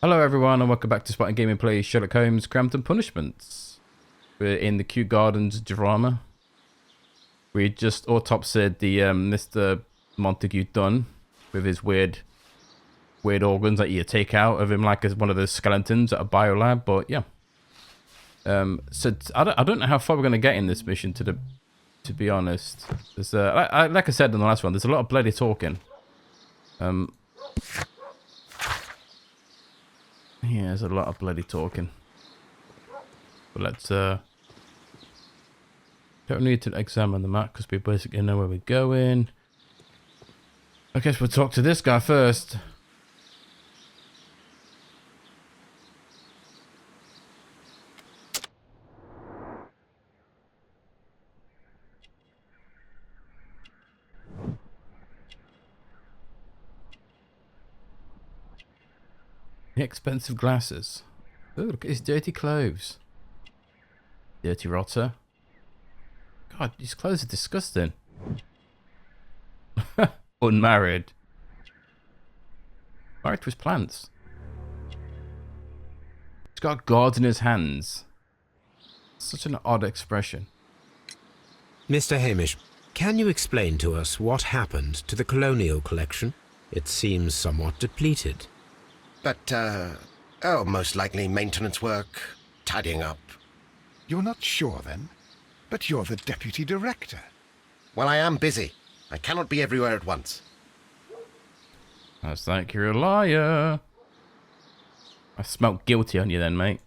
Hello everyone and welcome back to SpartanGaming plays Sherlock Holmes Crimes and Punishments. We're in the Kew Gardens drama. We just autopsied the Mr. Montague Dunne with his weird organs that you take out of him like as one of those skeletons at a biolab, but yeah. So I don't know how far we're going to get in this mission to be honest. There's like I said in the last one, there's a lot of bloody talking. Yeah, there's a lot of bloody talking. But let's don't need to examine the map because we basically know where we're going. I guess we'll talk to this guy first. Expensive glasses. Oh, look at his dirty clothes. Dirty rotter. God, his clothes are disgusting. Unmarried. Married to his plants. He's got gourds in his hands. Such an odd expression. Mr. Hamish, can you explain to us what happened to the colonial collection? It seems somewhat depleted. But, most likely maintenance work, tidying up. You're not sure, then? But you're the deputy director. Well, I am busy. I cannot be everywhere at once. That's like you're a liar. I smelt guilty on you then, mate.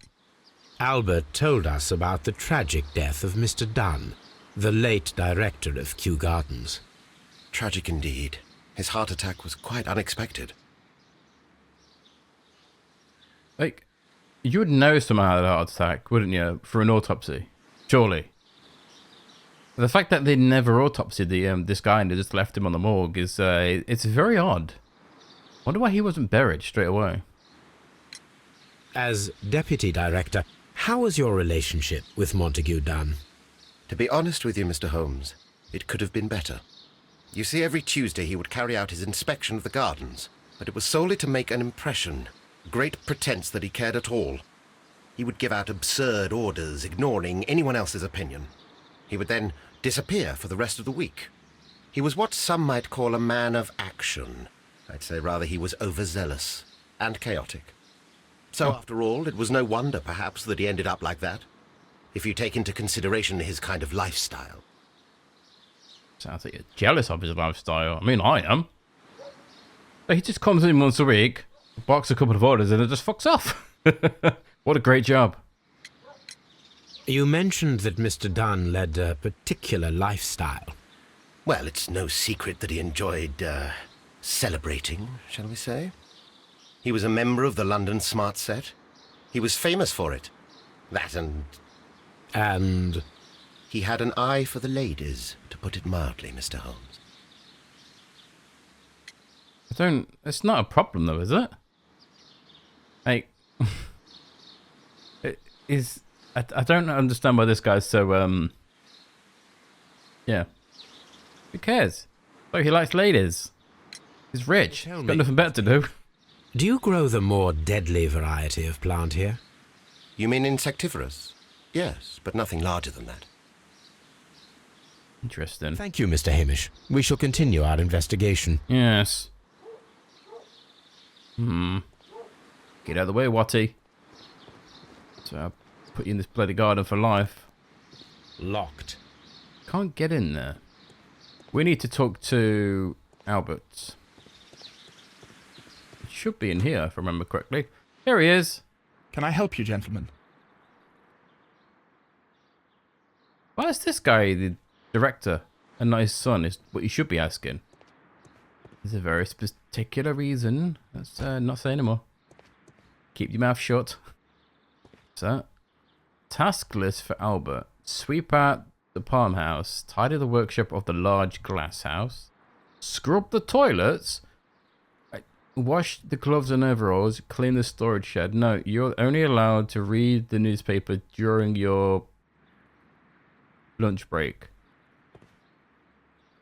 Albert told us about the tragic death of Mr. Dunne, the late director of Kew Gardens. Tragic indeed. His heart attack was quite unexpected. Like, you would know someone had a heart attack, wouldn't you, for an autopsy? Surely. The fact that they never autopsied this guy and they just left him on the morgue is it's very odd. Wonder why he wasn't buried straight away. As deputy director, how was your relationship with Montague Dunne? To be honest with you, Mr. Holmes, it could have been better. You see, every Tuesday he would carry out his inspection of the gardens, but it was solely to make an impression. Great pretense that he cared at all. He would give out absurd orders, ignoring anyone else's opinion. He would then disappear for the rest of the week. He was what some might call a man of action. I'd say rather he was overzealous and chaotic. So after all, it was no wonder, perhaps, that he ended up like that, if you take into consideration his kind of lifestyle. Sounds like you're jealous of his lifestyle. I mean, I am. But he just comes in once a week, box a couple of orders, and it just fucks off. What a great job. You mentioned that Mr. Dunne led a particular lifestyle. Well, it's no secret that he enjoyed, celebrating, shall we say. He was a member of the London Smart Set. He was famous for it. That and... And? He had an eye for the ladies, to put it mildly, Mr. Holmes. It's not a problem though, is it? Like, I don't understand why this guy's so, yeah. Who cares? Oh, he likes ladies. He's rich. He's got nothing better to do. Do you grow the more deadly variety of plant here? You mean insectivorous? Yes, but nothing larger than that. Interesting. Thank you, Mr. Hamish. We shall continue our investigation. Yes. Get out of the way, Watty. So I'll put you in this bloody garden for life. Locked. Can't get in there. We need to talk to Albert. It should be in here, if I remember correctly. Here he is. Can I help you, gentlemen? Why is this guy the director and not his son? Is what you should be asking. There's a very particular reason. Let's not say anymore. Keep your mouth shut. So, task list for Albert. Sweep out the farmhouse. Tidy the workshop of the large glass house. Scrub the toilets. Wash the gloves and overalls. Clean the storage shed. No, you're only allowed to read the newspaper during your lunch break.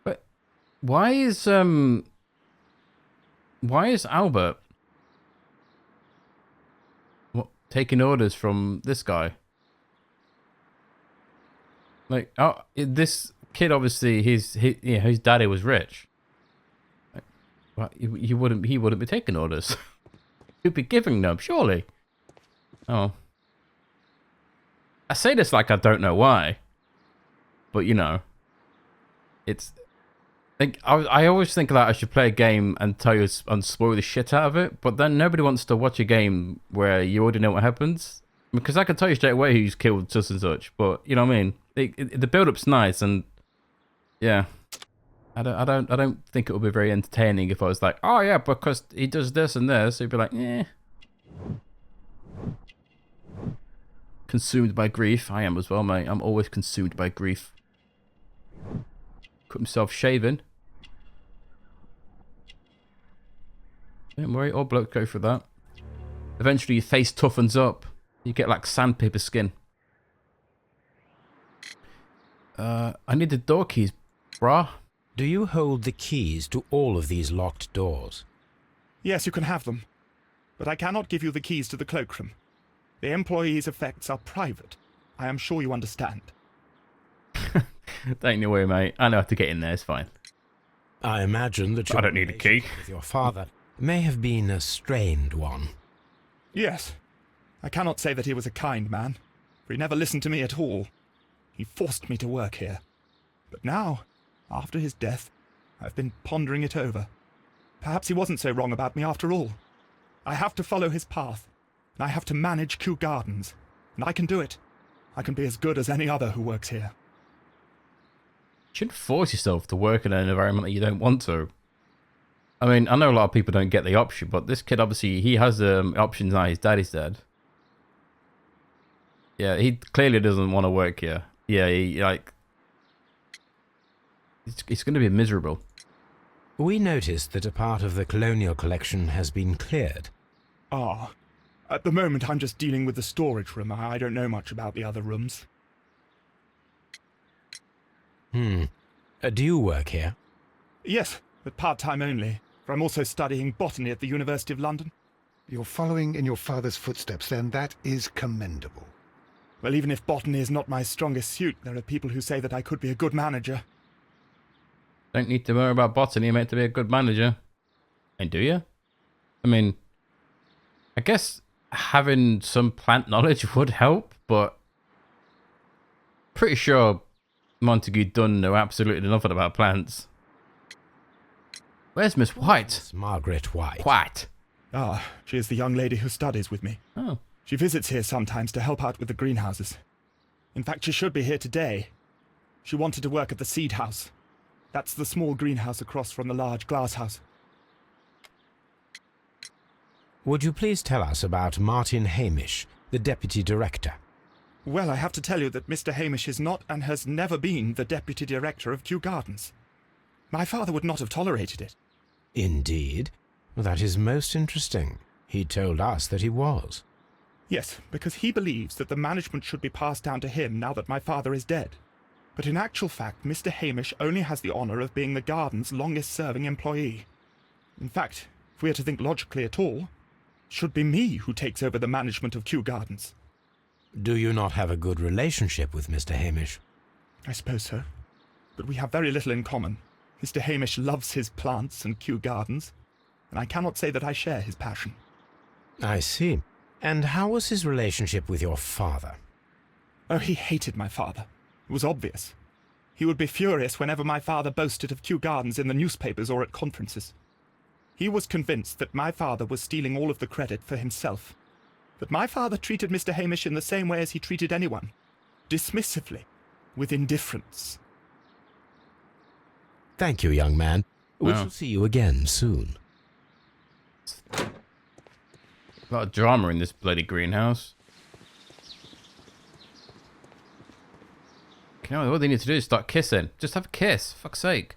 But why is Albert taking orders from this guy. Like, oh, this kid obviously his daddy was rich. Like, well, he wouldn't be taking orders. He'd be giving them, surely. Oh, I say this like I don't know why, but you know, it's like I always think that I should play a game and tell you and spoil the shit out of it, but then nobody wants to watch a game where you already know what happens, because I can tell you straight away who's killed such and such. But you know what I mean? The build-up's nice, and yeah, I don't think it would be very entertaining if I was like, oh yeah, because he does this and this. So you'd be like, eh. Consumed by grief. I am as well, mate. I'm always consumed by grief. Cut himself shaving. Don't worry, all blokes go through that. Eventually your face toughens up. You get like sandpaper skin. I need the door keys, brah. Do you hold the keys to all of these locked doors? Yes, you can have them. But I cannot give you the keys to the cloakroom. The employees' effects are private. I am sure you understand. Don't worry, mate. I know how to get in there. It's fine. I imagine that your I don't need a key. relationship with your father may have been a strained one. Yes. I cannot say that he was a kind man, for he never listened to me at all. He forced me to work here. But now, after his death, I've been pondering it over. Perhaps he wasn't so wrong about me after all. I have to follow his path, and I have to manage Kew Gardens, and I can do it. I can be as good as any other who works here. You shouldn't force yourself to work in an environment that you don't want to. I mean, I know a lot of people don't get the option, but this kid, obviously, he has options now. His daddy's dead. Yeah, he clearly doesn't want to work here. Yeah, it's going to be miserable. We noticed that a part of the colonial collection has been cleared. Ah. At the moment, I'm just dealing with the storage room. I don't know much about the other rooms. Do you work here? Yes, but part-time only, for I'm also studying botany at the University of London. You're following in your father's footsteps, then. That is commendable. Well, even if botany is not my strongest suit, there are people who say that I could be a good manager. Don't need to worry about botany. You're meant to be a good manager. And do you? I mean, I guess having some plant knowledge would help, but pretty sure Montague Dunne know absolutely nothing about plants. Where's Miss White? It's Margaret White. White. Ah, she is the young lady who studies with me. Oh. She visits here sometimes to help out with the greenhouses. In fact, she should be here today. She wanted to work at the seed house. That's the small greenhouse across from the large glass house. Would you please tell us about Martyn Hamish, the deputy director? Well, I have to tell you that Mr. Hamish is not and has never been the deputy director of Kew Gardens. My father would not have tolerated it. Indeed? Well, that is most interesting. He told us that he was. Yes, because he believes that the management should be passed down to him now that my father is dead. But in actual fact, Mr. Hamish only has the honour of being the garden's longest-serving employee. In fact, if we are to think logically at all, it should be me who takes over the management of Kew Gardens. Do you not have a good relationship with Mr. Hamish? I suppose so. But we have very little in common. Mr. Hamish loves his plants and Kew Gardens, and I cannot say that I share his passion. I see. And how was his relationship with your father? Oh, he hated my father. It was obvious. He would be furious whenever my father boasted of Kew Gardens in the newspapers or at conferences. He was convinced that my father was stealing all of the credit for himself. But my father treated Mr. Hamish in the same way as he treated anyone. Dismissively. With indifference. Thank you, young man. We shall see you again soon. A lot of drama in this bloody greenhouse. You know, all they need to do is start kissing. Just have a kiss. Fuck's sake.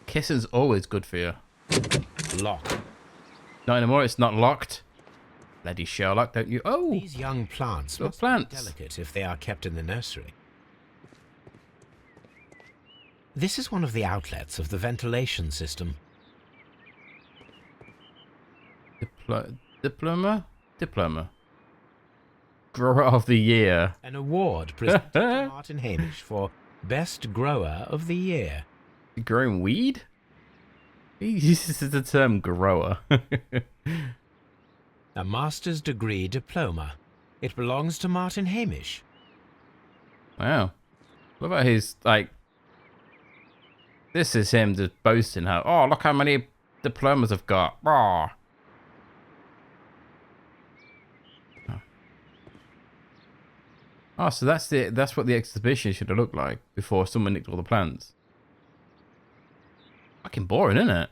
Kissing's always good for you. Locked. Not anymore. It's not locked. Bloody Sherlock, don't you? Oh! These young plants Little must plants. be delicate if they are kept in the nursery. This is one of the outlets of the ventilation system. Diploma? Grower of the Year. An award presented to Martyn Hamish for Best Grower of the Year. Growing weed? He uses the term grower. A master's degree diploma. It belongs to Martyn Hamish. Wow. What about his, like... This is him just boasting how, oh, look how many diplomas I've got. Oh. Oh, so that's what the exhibition should have looked like before someone nicked all the plants. Fucking boring, isn't it?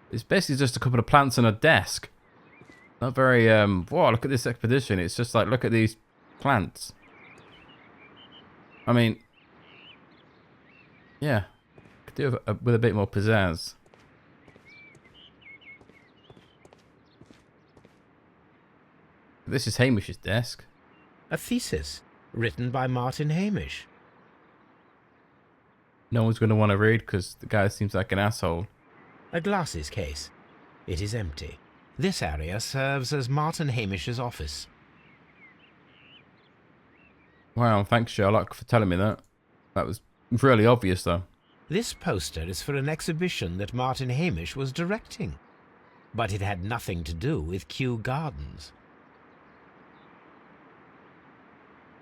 It's basically just a couple of plants on a desk. Not very, whoa, look at this expedition. It's just like, look at these plants. I mean, yeah. Could do with a bit more pizzazz. This is Hamish's desk. A thesis written by Martyn Hamish. No one's going to want to read because the guy seems like an asshole. A glasses case. It is empty. This area serves as Martyn Hamish's office. Wow, thanks Sherlock for telling me that. That was really obvious though. This poster is for an exhibition that Martyn Hamish was directing, but it had nothing to do with Kew Gardens.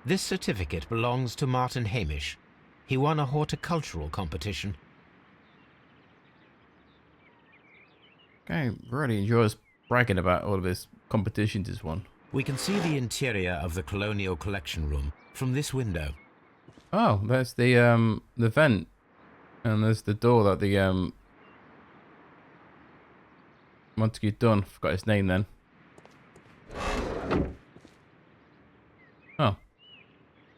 This certificate belongs to Martyn Hamish. He won a horticultural competition. Guy really enjoys bragging about all of his competitions he's won. We can see the interior of the Colonial Collection Room from this window. Oh, there's the vent. And there's the door that the Montague Dunne, forgot his name then. Oh.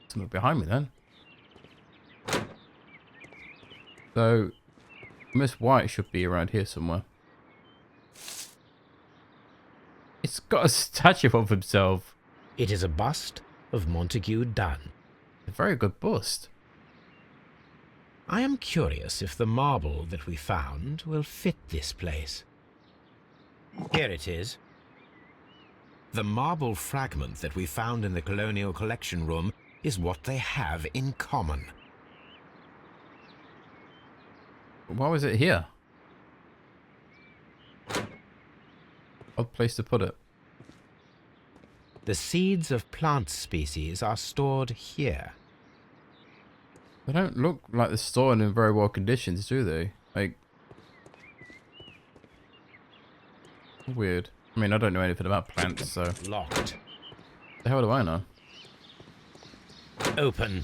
Something behind me then. So Miss White should be around here somewhere. It's got a statue of himself. It is a bust of Montague Dunne. A very good bust. I am curious if the marble that we found will fit this place. Here it is. The marble fragment that we found in the Colonial Collection Room is what they have in common. Why was it here? Odd place to put it. The seeds of plant species are stored here. They don't look like they're stored in very well conditions, do they? Like, weird. I mean, I don't know anything about plants, so Locked. the hell do I know? Open.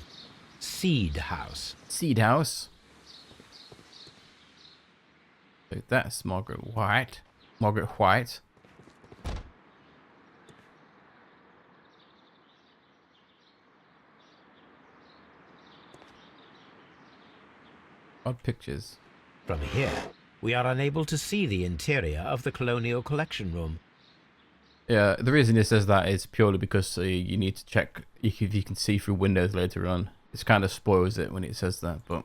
Seed house. Seed house. So that's Margaret White. Margaret White. Odd pictures. From here, we are unable to see the interior of the Colonial Collection Room. Yeah, the reason it says that is purely because you need to check if you can see through windows later on. It kind of spoils it when it says that, but...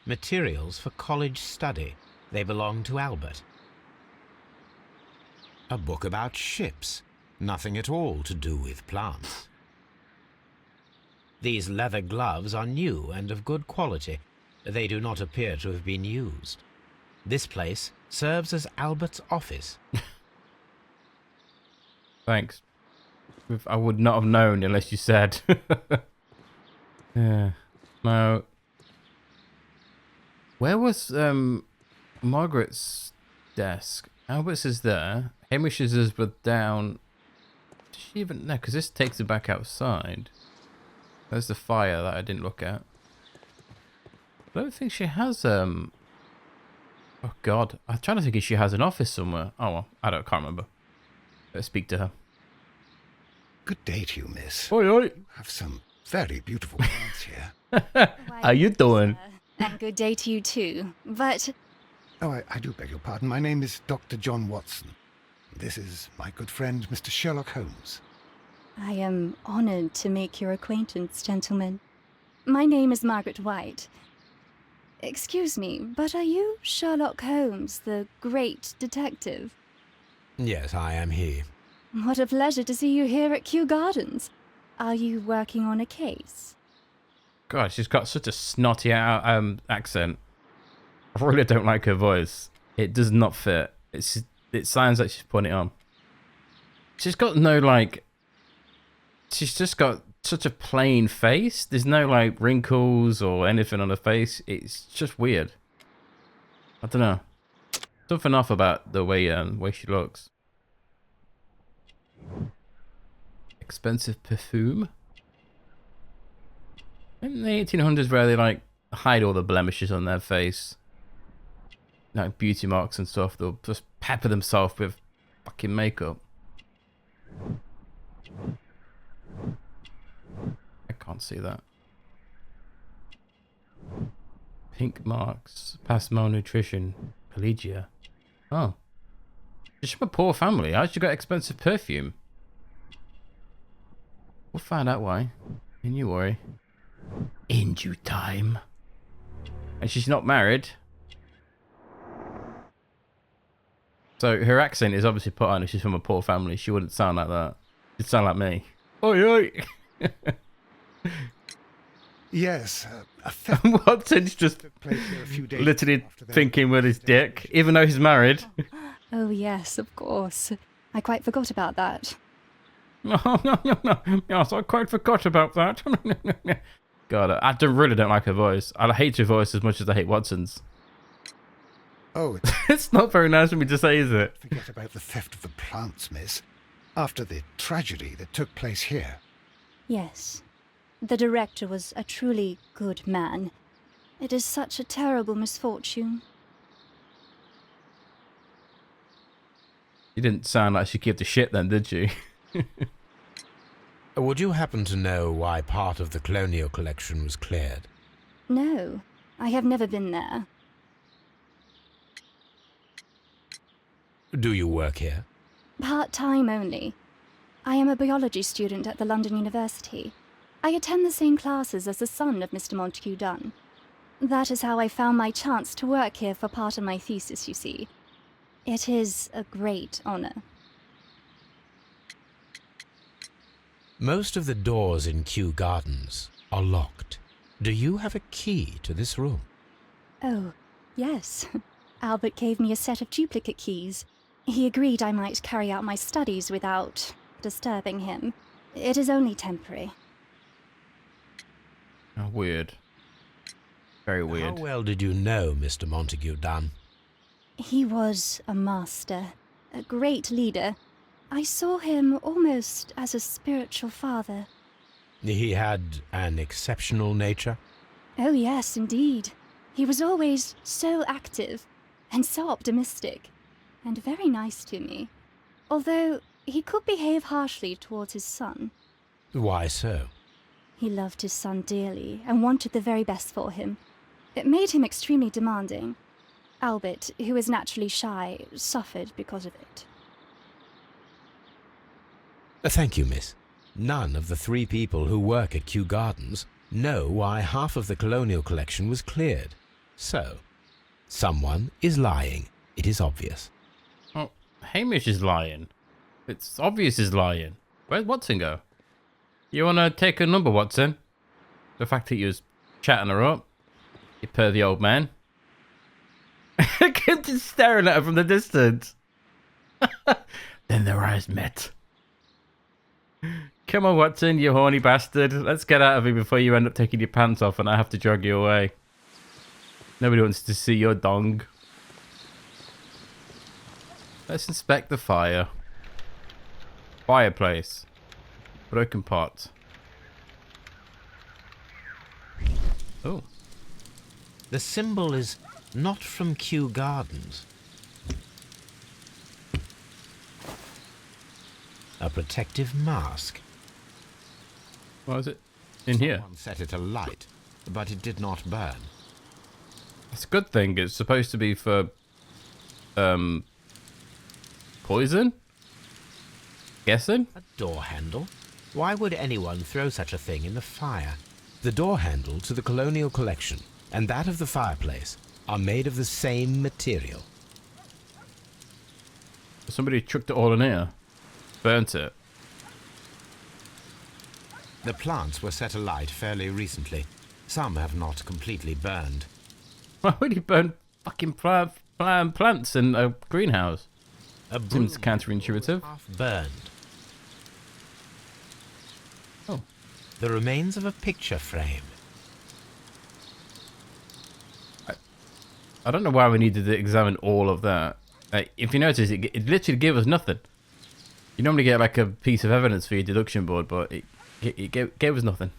Materials for college study. They belong to Albert. A book about ships. Nothing at all to do with plants. These leather gloves are new and of good quality. They do not appear to have been used. This place serves as Albert's office. Thanks. I would not have known unless you said. Yeah. Now, where was Margaret's desk? Albert's is there. Hamish's is down. Does she even? No, because this takes it back outside. There's the fire that I didn't look at. I don't think she has Oh god, I'm trying to think if she has an office somewhere. Oh well, can't remember. Let's speak to her. Good day to you, miss. Oi oi. You have some very beautiful plants here. How you doing? And good day to you too. But Oh, I do beg your pardon. My name is Dr. John Watson. This is my good friend, Mr. Sherlock Holmes. I am honored to make your acquaintance, gentlemen. My name is Margaret White. Excuse me, but are you Sherlock Holmes, the great detective? Yes, I am he. What a pleasure to see you here at Kew Gardens. Are you working on a case? God, she's got such a snotty accent. I really don't like her voice. It does not fit. It sounds like she's putting it on. She's got no, like... She's just got such a plain face. There's no, like, wrinkles or anything on her face. It's just weird. I don't know. Something off about the way she looks. Expensive perfume. In the 1800s, where they like hide all the blemishes on their face, like beauty marks and stuff, they'll just pepper themselves with fucking makeup. I can't see that. Pink marks, past malnutrition, 𝘱𝘦𝘴𝘭𝘱𝘦𝘪𝘳. Oh. She's from a poor family. How'd she got expensive perfume? We'll find out why. In you worry. In due time. And she's not married. So her accent is obviously put on if she's from a poor family. She wouldn't sound like that. She'd sound like me. Oi, oi. Yes, a theft Watson's just took place here a few days literally after their thinking with his dick, even though he's married. Oh, yes, of course. I quite forgot about that. No. Yes, I quite forgot about that. God, really don't like her voice. I hate her voice as much as I hate Watson's. Oh, It's not very nice for me to say, is it? forget about the theft of the plants, miss. After the tragedy that took place here. Yes. The director was a truly good man. It is such a terrible misfortune. You didn't sound like she gave a shit then, did you? Would you happen to know why part of the colonial collection was cleared? No, I have never been there. Do you work here? Part-time only. I am a biology student at the London University. I attend the same classes as the son of Mr. Montague Dunne. That is how I found my chance to work here for part of my thesis, you see. It is a great honor. Most of the doors in Kew Gardens are locked. Do you have a key to this room? Oh, yes. Albert gave me a set of duplicate keys. He agreed I might carry out my studies without disturbing him. It is only temporary. Oh, weird. Very weird. How well did you know Mr. Montague Dunne? He was a master, a great leader. I saw him almost as a spiritual father. He had an exceptional nature? Oh yes, indeed. He was always so active and so optimistic and very nice to me. Although he could behave harshly towards his son. Why so? He loved his son dearly and wanted the very best for him. It made him extremely demanding. Albert, who is naturally shy, suffered because of it. Thank you, miss. None of the 3 people who work at Kew Gardens know why half of the colonial collection was cleared. So, someone is lying. It is obvious. Oh, Hamish is lying. It's obvious he's lying. Where's Watson go? You want to take her number, Watson? The fact that you was chatting her up. You pervy old man. I kept just staring at her from the distance. Then their eyes met. Come on, Watson, you horny bastard. Let's get out of here before you end up taking your pants off and I have to drag you away. Nobody wants to see your dong. Let's inspect the fire. Fireplace. Broken pot. Oh. The symbol is not from Kew Gardens. A protective mask. What is it? In here? Someone set it alight, but it did not burn. It's a good thing. It's supposed to be for poison? Guessing? A door handle? Why would anyone throw such a thing in the fire? The door handle to the colonial collection and that of the fireplace are made of the same material. Somebody chucked it all in here. burnt it. The plants were set alight fairly recently. Some have not completely burned. Why would he burn fucking plants in a greenhouse? Seems counterintuitive. Half burned. Oh. The remains of a picture frame. I don't know why we needed to examine all of that. If you notice, it literally gave us nothing. You normally get like a piece of evidence for your deduction board, but it gave us nothing.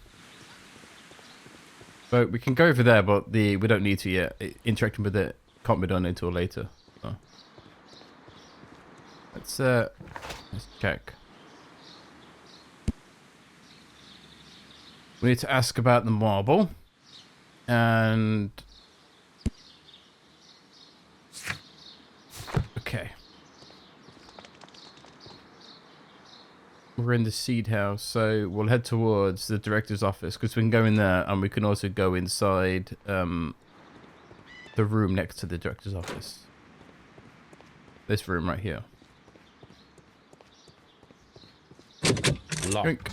So we can go over there, but we don't need to yet. Interacting with it can't be done until later. So. Let's check. We need to ask about the marble. And... okay. We're in the seed house, so we'll head towards the director's office because we can go in there and we can also go inside the room next to the director's office. This room right here. Lock. Drink.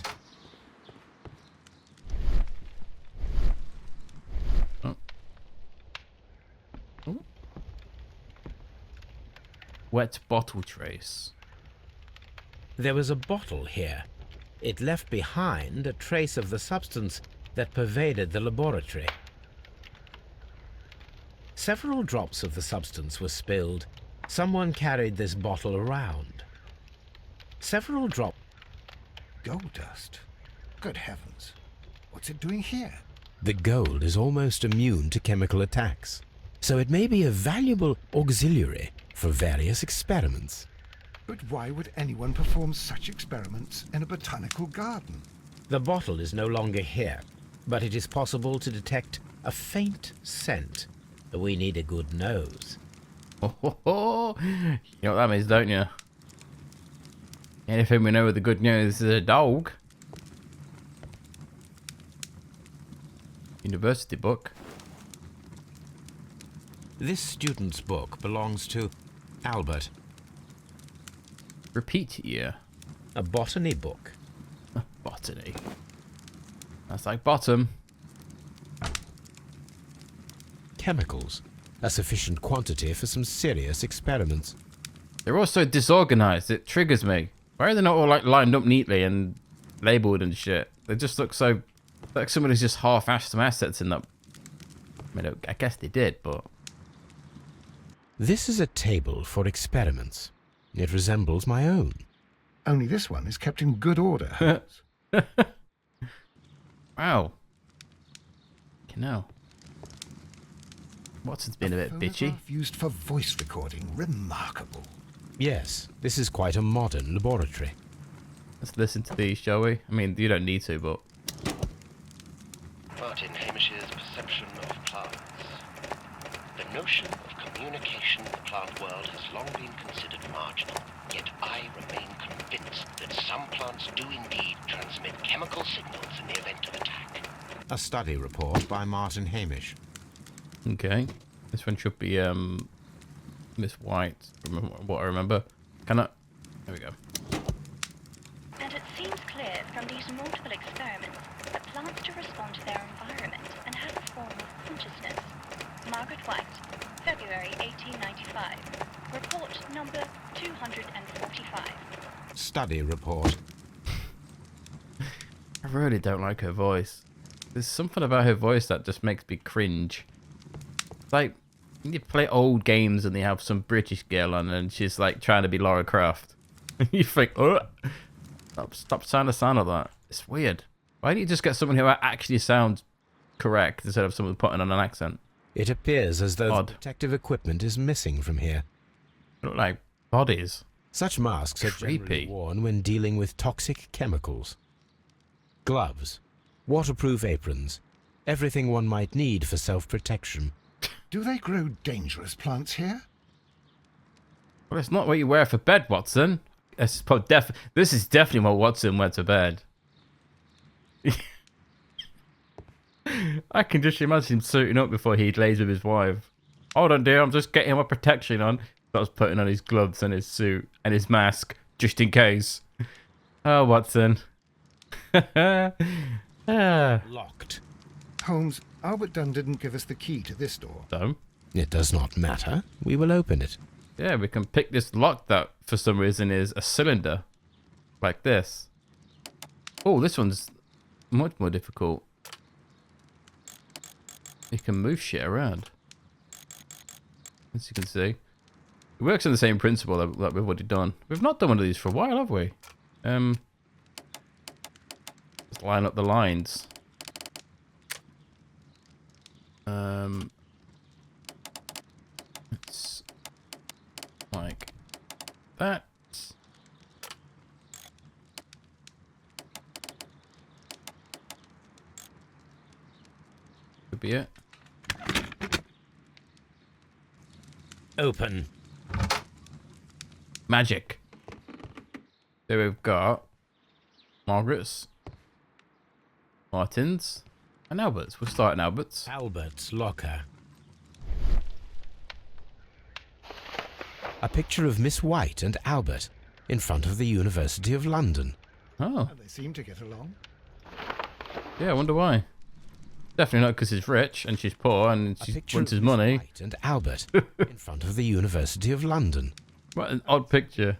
Oh. Oh. Wet bottle trace. There was a bottle here. It left behind a trace of the substance that pervaded the laboratory. Several drops of the substance were spilled. Someone carried this bottle around. Several drops... Gold dust? Good heavens. What's it doing here? The gold is almost immune to chemical attacks, so it may be a valuable auxiliary for various experiments. But why would anyone perform such experiments in a botanical garden? The bottle is no longer here, but it is possible to detect a faint scent. We need a good nose. Oh, ho, ho. You know what that means, don't you? Anything we know with the good news is a dog. University book. This student's book belongs to Albert, Repeat year. a botany book. Botany. That's like bottom. Chemicals, a sufficient quantity for some serious experiments. They're also disorganized. It triggers me. Why are they not all like lined up neatly and labeled and shit? They just look so like somebody's just half-assed some assets in that. I mean, I guess they did, but This is a table for experiments. It resembles my own. Only this one is kept in good order, Holmes. wow. You know, Watson's been a bit bitchy. Phonograph used for voice recording. Remarkable. Yes, this is quite a modern laboratory. Let's listen to these, shall we? I mean, you don't need to, but Martyn Hamish's perception of plants. The notion of communication in the plant world has long been considered marginal, yet I remain convinced that some plants do indeed transmit chemical signals in the event of attack. A study report by Martyn Hamish. okay. This one should be Miss White. Remember what I remember? Can I? There we go. And it seems clear from these multiple experiments that plants do respond to their environment and have a form of consciousness. Margaret White, February 1895. Report number 245. Study report. I really don't like her voice. There's something about her voice that just makes me cringe. It's like you play old games and they have some British girl on and she's like trying to be Lara Croft. You think, oh, stop trying to sound like that. It's weird. Why don't you just get someone who actually sounds correct instead of someone putting on an accent? It appears as though Odd. the protective equipment is missing from here. They look like bodies. Such masks are generally Creepy. worn when dealing with toxic chemicals. Gloves, waterproof aprons, everything one might need for self-protection. Do they grow dangerous plants here? Well, it's not what you wear for bed, Watson. This is definitely what Watson went to bed. I can just imagine him suiting up before he lays with his wife. Hold on, dear, I'm just getting my protection on. Starts putting on his gloves and his suit and his mask, just in case. Oh, Watson. Locked. Holmes, Albert Dunne didn't give us the key to this door. So, It does not matter. We will open it. yeah, we can pick this lock that for some reason is a cylinder. Like this. Oh, this one's much more difficult. You can move shit around. As you can see. It works on the same principle that we've already done. We've not done one of these for a while, have we? Let's line up the lines. It's like that. Could be it. Open. Magic. So we've got Margaret's, Martyn's, and Albert's. We'll start in Albert's. Albert's locker. A picture of Miss White and Albert in front of the University of London. Oh, They seem to get along. yeah, I wonder why. Definitely not because he's rich and she's poor and A she picture wants of his Miss money. White and Albert in front of the University of London. What an odd picture.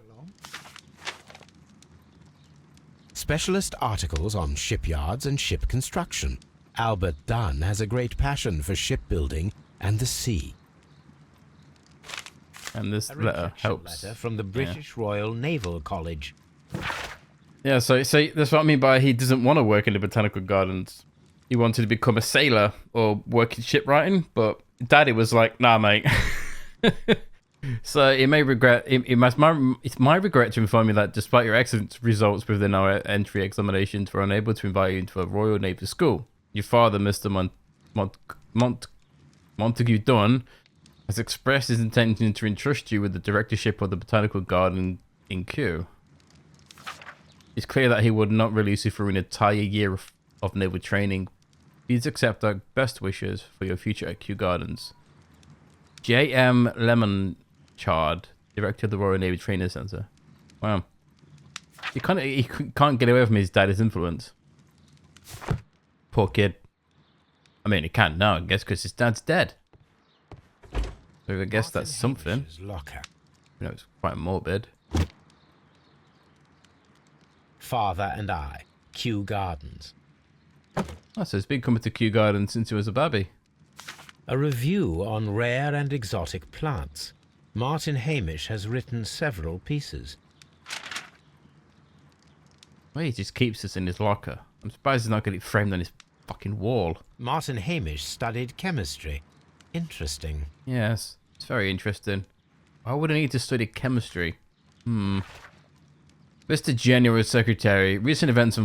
Specialist articles on shipyards and ship construction. Albert Dunne has a great passion for shipbuilding and the sea. And this A letter rejection helps. letter from the British Royal Naval College. Yeah, so that's what I mean by he doesn't want to work in the botanical gardens. He wanted to become a sailor or work in shipwriting, but Daddy was like, "Nah, mate." So it may regret. It's my regret to inform you that despite your excellent results within our entry examinations, we're unable to invite you into a Royal Navy school. Your father, Mr. Montague Dunne, has expressed his intention to entrust you with the directorship of the botanical garden in Kew. It's clear that he would not release you for an entire year of naval training. Please accept our best wishes for your future at Kew Gardens. 𝘳𝘦𝘴𝘦𝘪𝘳, Director of the Royal Navy Training Centre. Wow. He can't get away from his daddy's influence. Poor kid. I mean, he can't now, I guess, because his dad's dead. So I guess that's something. Hamish's locker. You know, it's quite morbid. Father and I. Kew Gardens. Oh, so he's been coming to Kew Gardens since he was a baby. A review on rare and exotic plants. Martyn Hamish has written several pieces. Well, he just keeps this in his locker. I'm surprised he's not got it framed on his fucking wall. Martyn Hamish studied chemistry. Interesting. Yes, it's very interesting. Why would I need to study chemistry? Mr. General Secretary, recent events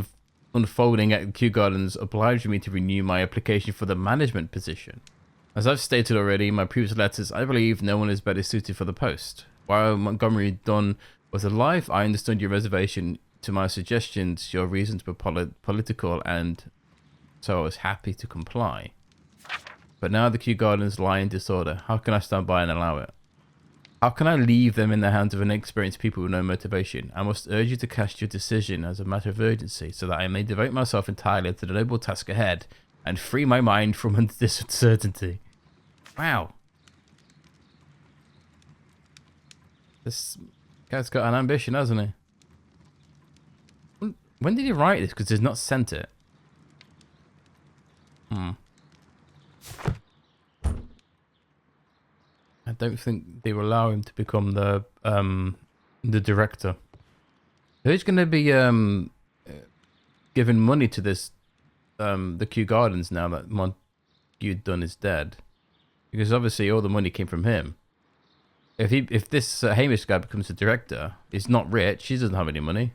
unfolding at Kew Gardens obliged me to renew my application for the management position. As I've stated already in my previous letters, I believe no one is better suited for the post. While Montgomery Dunne was alive, I understood your reservation to my suggestions. Your reasons were political, and so I was happy to comply. But now the Kew Gardens lie in disorder. How can I stand by and allow it? How can I leave them in the hands of inexperienced people with no motivation? I must urge you to cast your decision as a matter of urgency, so that I may devote myself entirely to the noble task ahead and free my mind from this uncertainty. Wow. This guy's got an ambition, hasn't he? When did he write this? Because he's not sent it. I don't think they will allow him to become the director. Who's going to be giving money to this the Kew Gardens now that Montague Dunne is dead? Because obviously all the money came from him. If this Hamish guy becomes the director, he's not rich. He doesn't have any money.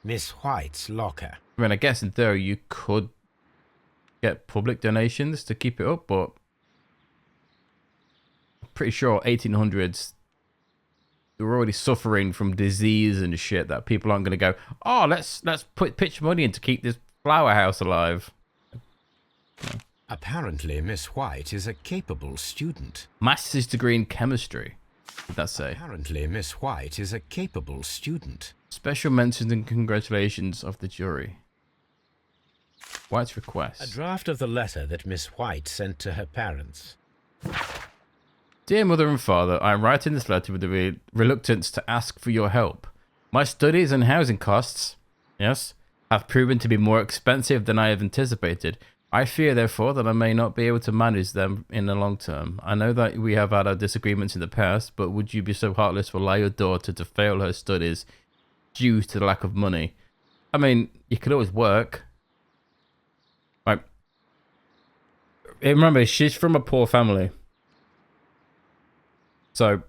Miss White's locker. I mean, I guess in theory you could get public donations to keep it up, but I'm pretty sure 1800s they were already suffering from disease and shit that people aren't going to go, oh, let's pitch money in to keep this flower house alive. Apparently, Miss White is a capable student. Master's degree in chemistry. What did that say? Apparently, Miss White is a capable student. Special mentions and congratulations of the jury. White's A request. draft of the letter that Miss White sent to her parents. Dear Mother and Father, I am writing this letter with the reluctance to ask for your help. My studies and housing costs, yes, have proven to be more expensive than I have anticipated. I fear, therefore, that I may not be able to manage them in the long term. I know that we have had our disagreements in the past, but would you be so heartless to allow your daughter to fail her studies due to the lack of money? I mean, you could always work. Right. Remember, she's from a poor family. So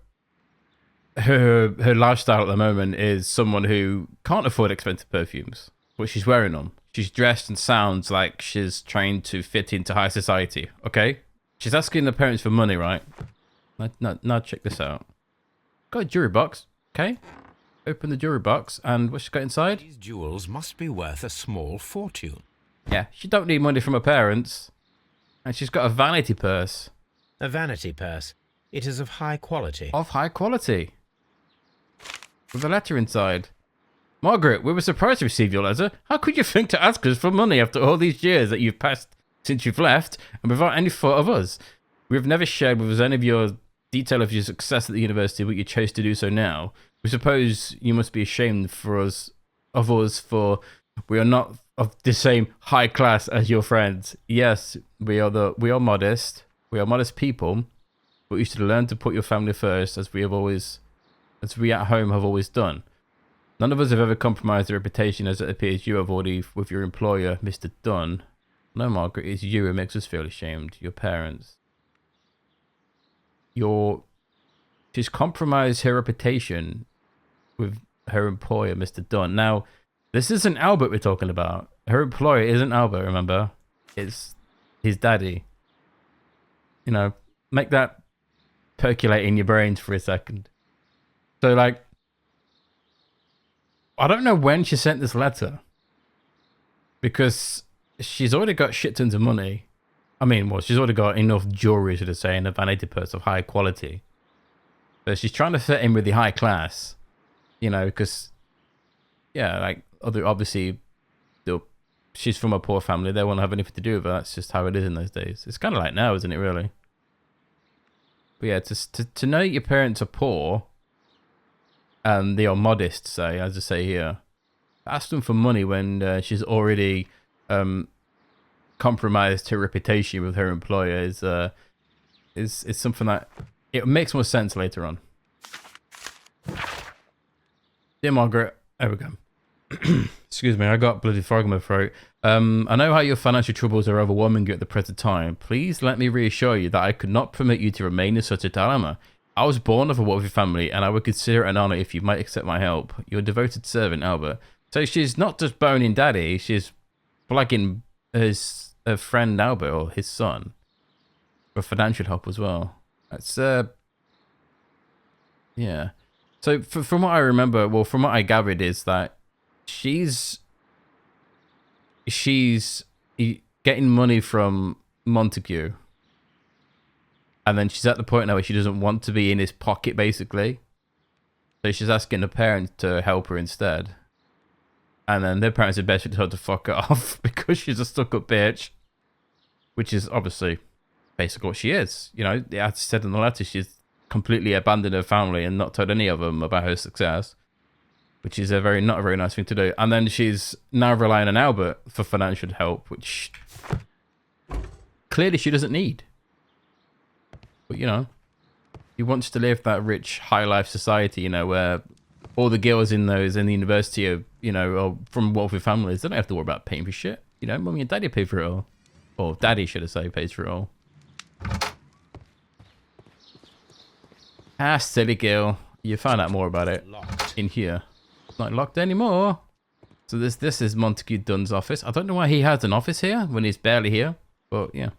her lifestyle at the moment is someone who can't afford expensive perfumes. What she's wearing them. She's dressed and sounds like she's trying to fit into high society. Okay? She's asking the parents for money, right? Now check this out. Got a jewelry box. Okay? Open the jewelry box, and what's she got inside? These jewels must be worth a small fortune. Yeah, she don't need money from her parents. And she's got a vanity purse. A vanity purse. It is of high quality. Of high quality. With a letter inside. Margaret, we were surprised to receive your letter. How could you think to ask us for money after all these years that you've passed since you've left, and without any thought of us? We have never shared with us any of your detail of your success at the university, but you chose to do so now. We suppose you must be ashamed of us, for we are not of the same high class as your friends. Yes, we are modest. We are modest people, but you should learn to put your family first, as we at home have always done. None of us have ever compromised the reputation as it appears you have already with your employer, Mr. Dunne. No, Margaret, it's you who makes us feel ashamed. Your parents. She's compromised her reputation with her employer, Mr. Dunne. Now, this isn't Albert we're talking about. Her employer isn't Albert, remember? It's his daddy. You know, make that percolate in your brains for a second. So, like, I don't know when she sent this letter, because she's already got shit tons of money. I mean, well, she's already got enough jewelry, should I say, and a vanity purse of high quality. But she's trying to fit in with the high class, you know, because, yeah, like, obviously, she's from a poor family. They won't have anything to do with her. That's just how it is in those days. It's kind of like now, isn't it, really? But yeah, to know your parents are poor, and they are modest, say, as I say here, ask them for money when she's already compromised her reputation with her employer is something that it makes more sense later on. Dear Margaret, there we go. Excuse me, I got bloody frog in my throat. I know how your financial troubles are overwhelming you at the present time. Please let me reassure you that I could not permit you to remain in such a dilemma. I was born of a wealthy family, and I would consider it an honor if you might accept my help. Your devoted servant, Albert. So she's not just boning daddy, she's blagging her friend Albert, or his son, for financial help as well. That's, yeah. So from what I remember, well, from what I gathered is that she's getting money from Montague. And then she's at the point now where she doesn't want to be in his pocket, basically. So she's asking the parents to help her instead. And then their parents are basically told to fuck her off because she's a stuck-up bitch. Which is obviously basically what she is. You know, as I said in the letter, she's completely abandoned her family and not told any of them about her success. Which is not a very nice thing to do. And then she's now relying on Albert for financial help, which clearly she doesn't need. But, you know, he wants to live that rich, high life society, you know, where all the girls in the university are, you know, are from wealthy families. They don't have to worry about paying for shit. You know, mummy and daddy pay for it all. Or daddy, should I say, pays for it all. Ah, silly girl. You find out more about it in here. It's not locked anymore. So this is Montague Dunne's office. I don't know why he has an office here when he's barely here. But, yeah.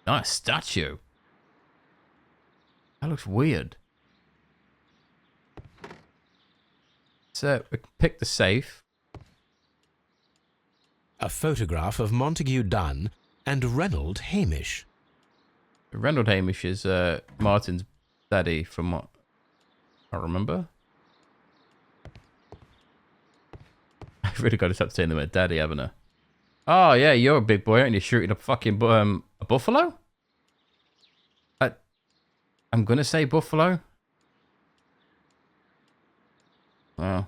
Nice statue. That looks weird. So, we pick the safe. A photograph of Montague Dunne and Reynold Hamish. Reynold Hamish is Martyn's Daddy, from what I remember. I've really got to stop saying the word daddy, haven't I? Oh, yeah, you're a big boy, aren't you? Shooting a fucking a buffalo? I'm going to say buffalo. Wow.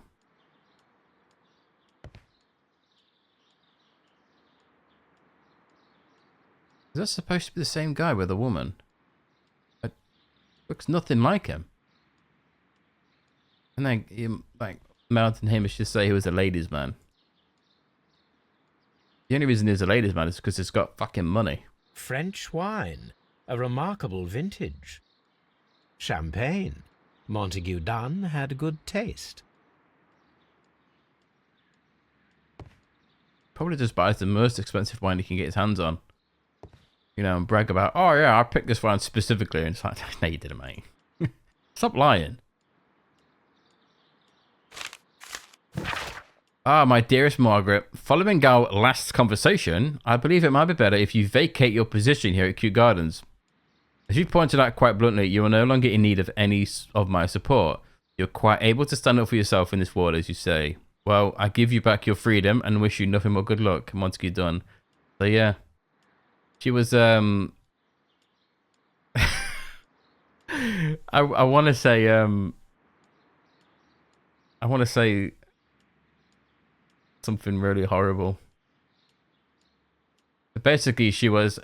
Is that supposed to be the same guy with a woman? It looks nothing like him. And then, like, Martyn Hamish just say he was a ladies' man. The only reason he's a ladies' man is because he's got fucking money. French wine, a remarkable vintage. Champagne. Montague Dunne had good taste. Probably just buys the most expensive wine he can get his hands on. You know, and brag about, oh yeah, I picked this wine specifically. And it's like, no, you didn't, mate. Stop lying. Ah, my dearest Margaret, following our last conversation, I believe it might be better if you vacate your position here at Kew Gardens. As you pointed out quite bluntly, you are no longer in need of any of my support. You're quite able to stand up for yourself in this world, as you say. Well, I give you back your freedom and wish you nothing but good luck, Montague Dunne. So yeah, she was I want to say something really horrible. But basically, she was.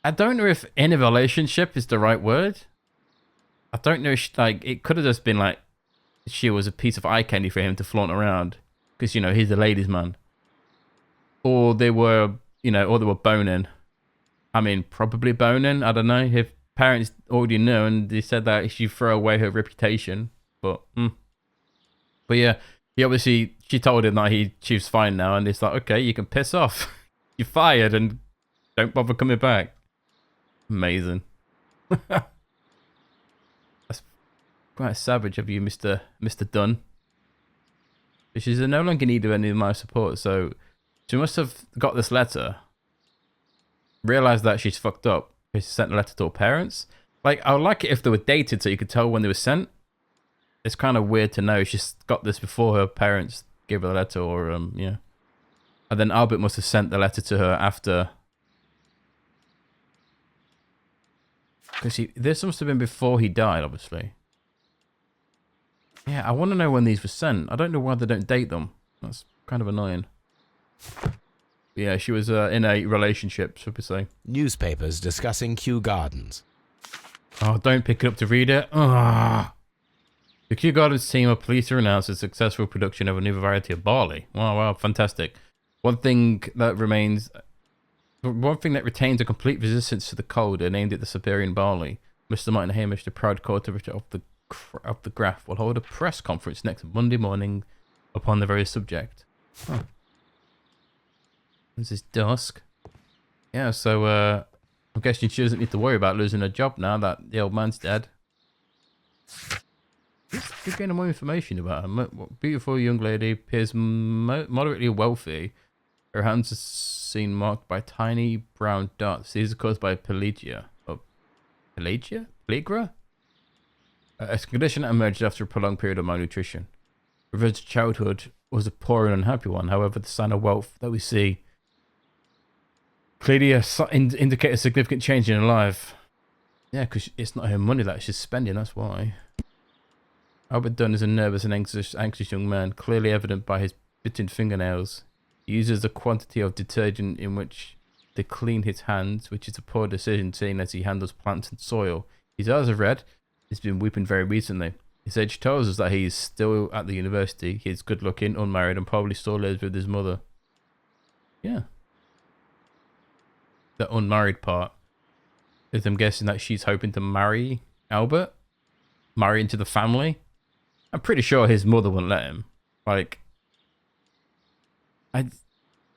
I don't know if in a relationship is the right word. I don't know. Like, it could have just been like she was a piece of eye candy for him to flaunt around because, you know, he's a ladies' man. Or they were, you know, or they were boning. I mean, probably boning. I don't know. If parents already knew and they said that she throw away her reputation. But yeah, he obviously, she told him that she was fine now, and it's like, okay, you can piss off. You're fired and don't bother coming back. Amazing. That's quite savage of you, Mr. Dunne. She's no longer in need of any of my support, so she must have got this letter, realised that she's fucked up, she sent a letter to her parents. Like, I would like it if they were dated so you could tell when they were sent. It's kind of weird to know she's got this before her parents gave her the letter, or, yeah. And then Albert must have sent the letter to her after. Because this must have been before he died, obviously. Yeah, I want to know when these were sent. I don't know why they don't date them. That's kind of annoying. Yeah, she was in a relationship, should we say. Newspapers discussing Kew Gardens. Oh, don't pick it up to read it. Ugh. The Kew Gardens team of police have announced a successful production of a new variety of barley. Wow, fantastic. One thing that retains a complete resistance to the cold and aimed at the Siberian barley. Mr. Martyn Hamish, the proud cultivator of the Graph, will hold a press conference next Monday morning upon the very subject. Huh. This is dusk. Yeah, so I'm guessing she doesn't need to worry about losing her job now that the old man's dead. We're getting more information about her. Beautiful young lady, appears moderately wealthy. Her hands are seen marked by tiny brown dots. These are caused by Pelagia. Pelagia? A condition that emerged after a prolonged period of malnutrition. River's childhood was a poor and unhappy one. However, the sign of wealth that we see clearly indicate a significant change in her life. Yeah, because it's not her money that she's spending, that's why. Albert Dunne is a nervous and anxious young man, clearly evident by his bitten fingernails. He uses a quantity of detergent in which to clean his hands, which is a poor decision seeing as he handles plants and soil. His eyes are red. He's been weeping very recently. His age tells us that he is still at the university. He is good looking, unmarried, and probably still lives with his mother. Yeah. The unmarried part is, I'm guessing, that she's hoping to marry Albert, marry into the family. I'm pretty sure his mother wouldn't let him. Like,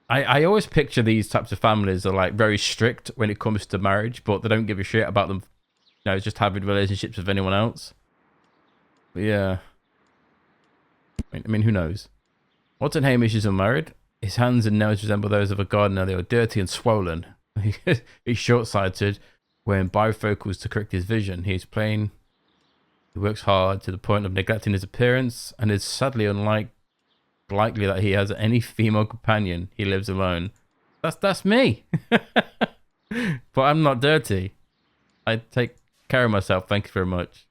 I always picture these types of families are like very strict when it comes to marriage, but they don't give a shit about them, you know, just having relationships with anyone else. But yeah, I mean, who knows? Martyn Hamish is unmarried. His hands and nails resemble those of a gardener. They are dirty and swollen. He's short-sighted, wearing bifocals to correct his vision. He is plain He works hard to the point of neglecting his appearance, and is sadly unlikely that he has any female companion. He lives alone. That's me. But I'm not dirty. I take care of myself. Thank you very much.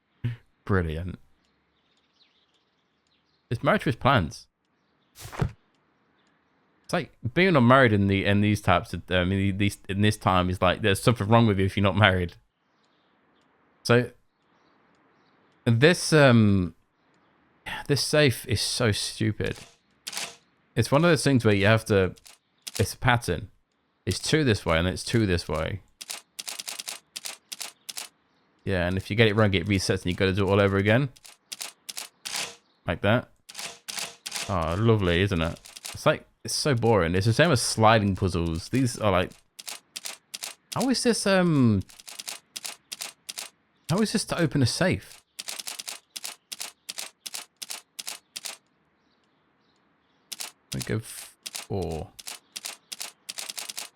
Brilliant. It's married to his plans. It's like being unmarried in these types of in this time is like there's something wrong with you if you're not married. So this this safe is so stupid. It's one of those things where you have to. It's a pattern. It's 2 this way and it's 2 this way. Yeah, and if you get it wrong, it resets and you got to do it all over again. Like that. Oh, lovely, isn't it? It's like, it's so boring. It's the same as sliding puzzles. These are like... How is this to open a safe? I go 4.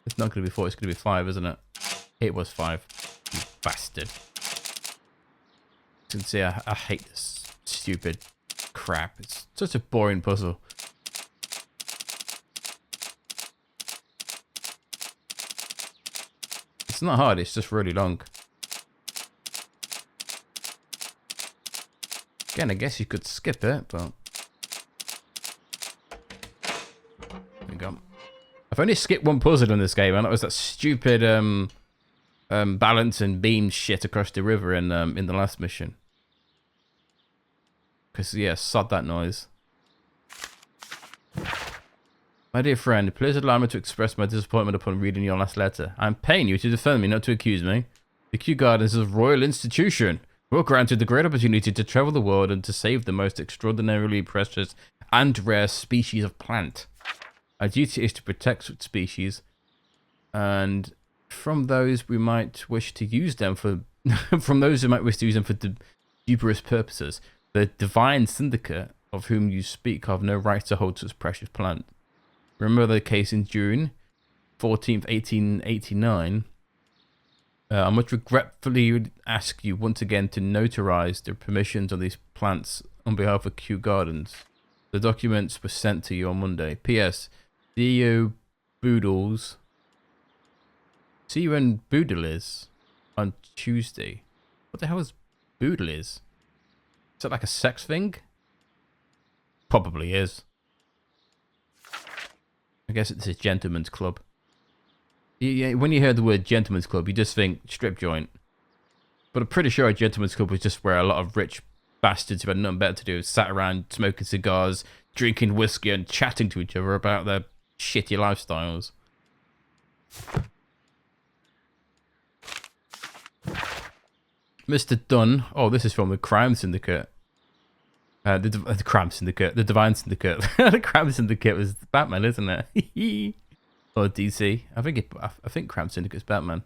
It's not going to be 4, it's going to be 5, isn't it? It was 5. You bastard. You can see I hate this stupid crap. It's such a boring puzzle. It's not hard, it's just really long. Again, I guess you could skip it, but... There we go. I've only skipped one puzzle in this game, and that was that stupid balance and beam shit across the river in the last mission. Because, yeah, sod that noise. My dear friend, please allow me to express my disappointment upon reading your last letter. I am paying you to defend me, not to accuse me. The Kew Gardens is a royal institution. We are granted the great opportunity to travel the world and to save the most extraordinarily precious and rare species of plant. Our duty is to protect such species, and from those we might wish to use them for dubious purposes. The divine syndicate of whom you speak have no right to hold such precious plant. Remember the case in June 14th, 1889. I must regretfully ask you once again to notarize the permissions on these plants on behalf of Kew Gardens. The documents were sent to you on Monday. P.S. See you 𝘨𝘮𝘮𝘪𝘳 on Tuesday. What the hell is boodle is? Is that like a sex thing? Probably is. I guess it's a gentleman's club. Yeah, when you hear the word gentleman's club, you just think strip joint. But I'm pretty sure a gentleman's club was just where a lot of rich bastards who had nothing better to do sat around smoking cigars, drinking whiskey, and chatting to each other about their shitty lifestyles. Mr. Dunne. Oh, this is from the Crime Syndicate. The Crime Syndicate. The Divine Syndicate. The Crime Syndicate was Batman, isn't it? Or DC. I think Crime Syndicate's Batman.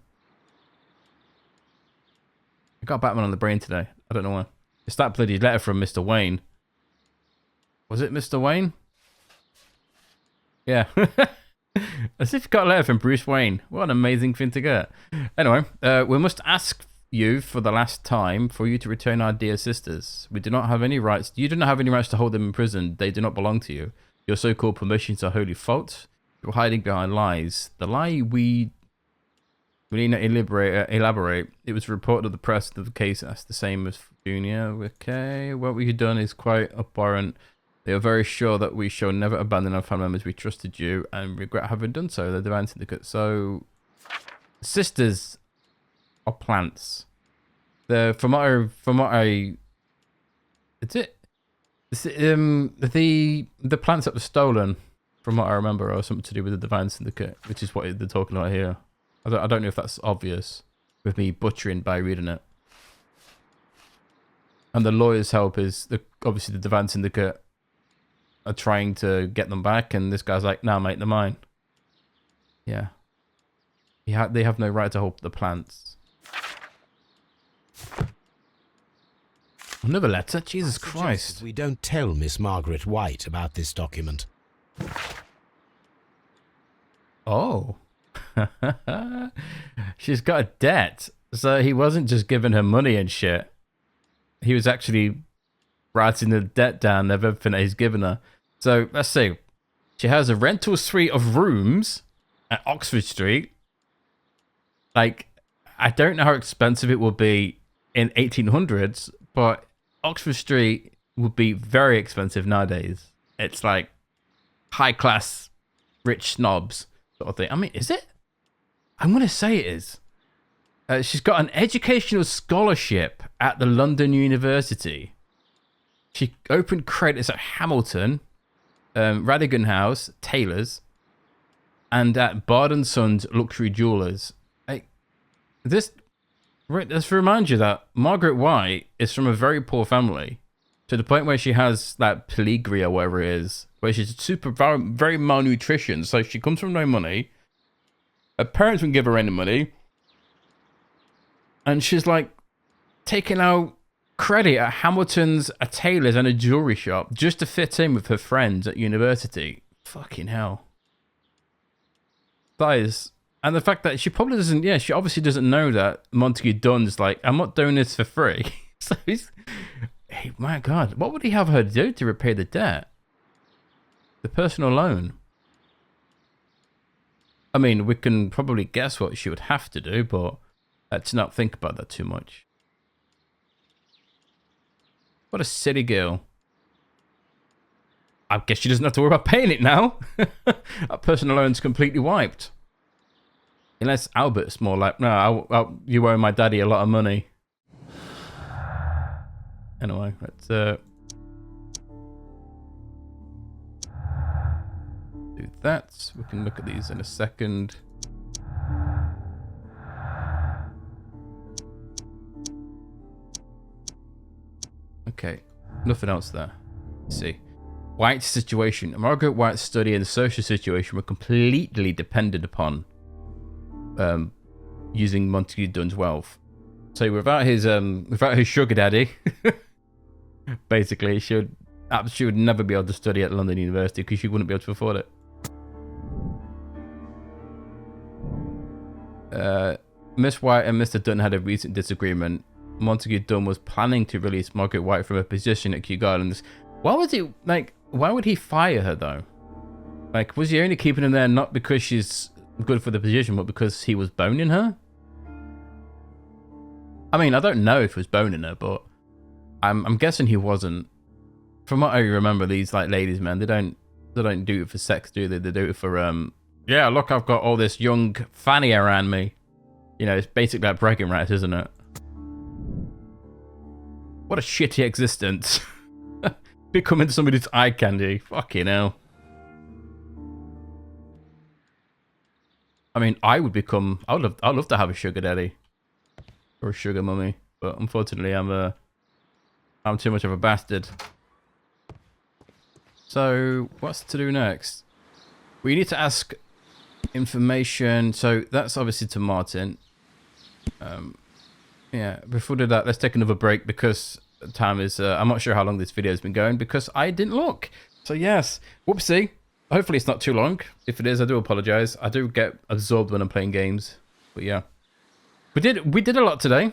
I got Batman on the brain today. I don't know why. It's that bloody letter from Mr. Wayne. Was it Mr. Wayne? Yeah. As if you got a letter from Bruce Wayne. What an amazing thing to get. Anyway, we must ask you for the last time for you to return our dear sisters. We do not have any rights. You do not have any rights to hold them in prison. They do not belong to you. Your so-called permissions are wholly false. You're hiding behind lies. The lie we need not elaborate. It was reported to the press that the case that's the same as Junior. Okay, what we've done is quite abhorrent. They are very sure that we shall never abandon our family members. We trusted you and regret having done so. The Divine Syndicate. So, sisters are plants. The plants that were stolen, from what I remember, are something to do with the Divine Syndicate, which is what they're talking about here. I don't know if that's obvious with me butchering by reading it. And the lawyer's help is obviously the Divine Syndicate are trying to get them back, and this guy's like, "Nah, mate, they're mine." Yeah. They have no right to hold the plants. Another letter? Jesus Christ. We don't tell Miss Margaret White about this document. Oh. She's got a debt. So he wasn't just giving her money and shit. he was actually writing the debt down of everything that he's given her. So let's see. She has a rental suite of rooms at Oxford Street. Like, I don't know how expensive it will be in 1800s, but Oxford Street would be very expensive nowadays. It's like high class, rich snobs sort of thing. I mean, is it? I'm going to say it is. She's got an educational scholarship at the London University. She opened credits at Hamilton, Radigan House, Taylor's, and at Bard & Sons Luxury Jewelers. Let's remind you that Margaret White is from a very poor family, to the point where she has that pedigrí or whatever it is, where she's very malnutrition. So she comes from no money. Her parents wouldn't give her any money. And she's like taking out credit at Hamilton's, a tailor's, and a jewelry shop just to fit in with her friends at university. Fucking hell. That is... And the fact that she probably doesn't... Yeah, she obviously doesn't know that Montague Dunne's like, I'm not doing this for free. So he's... Hey, my God. What would he have her do to repay the debt? The personal loan. I mean, we can probably guess what she would have to do, but let's not think about that too much. What a silly girl. I guess she doesn't have to worry about paying it now. That personal loan's completely wiped. Unless Albert's more like, no, you owe my daddy a lot of money. Anyway, let's do that. We can look at these in a second. Okay, nothing else there. Let's see. White's situation. Margaret White's study and social situation were completely dependent upon using Montague Dunne's wealth. So without his sugar daddy, basically, she would never be able to study at London University because she wouldn't be able to afford it. Miss White and Mr. Dunne had a recent disagreement. Montague Dunne was planning to release Margaret White from her position at Kew Gardens. Why would he fire her though? Like, was he only keeping her there not because she's good for the position, but because he was boning her? I mean, I don't know if he was boning her, but I'm guessing he wasn't. From what I remember, these like ladies, man, they don't do it for sex, do they? They do it for yeah, look, I've got all this young fanny around me. You know, it's basically like bragging rights, isn't it? What a shitty existence. Becoming somebody's eye candy. Fucking hell. I mean, I'd love to have a sugar daddy. Or a sugar mummy. But unfortunately, I'm too much of a bastard. So, what's to do next? We need to ask information. So, that's obviously to Martyn. Yeah, before we do that, let's take another break because time is... I'm not sure how long this video has been going because I didn't look. So, yes. Whoopsie. Hopefully, it's not too long. If it is, I do apologize. I do get absorbed when I'm playing games. But, yeah. We did a lot today.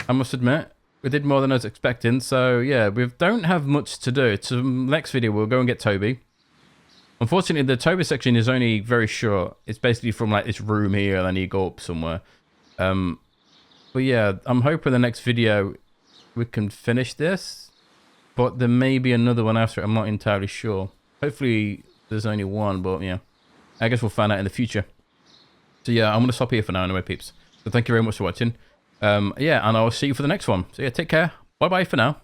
I must admit. We did more than I was expecting. So, yeah, we don't have much to do. So, next video, we'll go and get Toby. Unfortunately, the Toby section is only very short. It's basically from, like, this room here, and then you go up somewhere. But, yeah, I'm hoping the next video we can finish this. But there may be another one after it. I'm not entirely sure. Hopefully, there's only one, but, yeah. I guess we'll find out in the future. So, yeah, I'm going to stop here for now anyway, peeps. So, thank you very much for watching. Yeah, and I'll see you for the next one. So, yeah, take care. Bye-bye for now.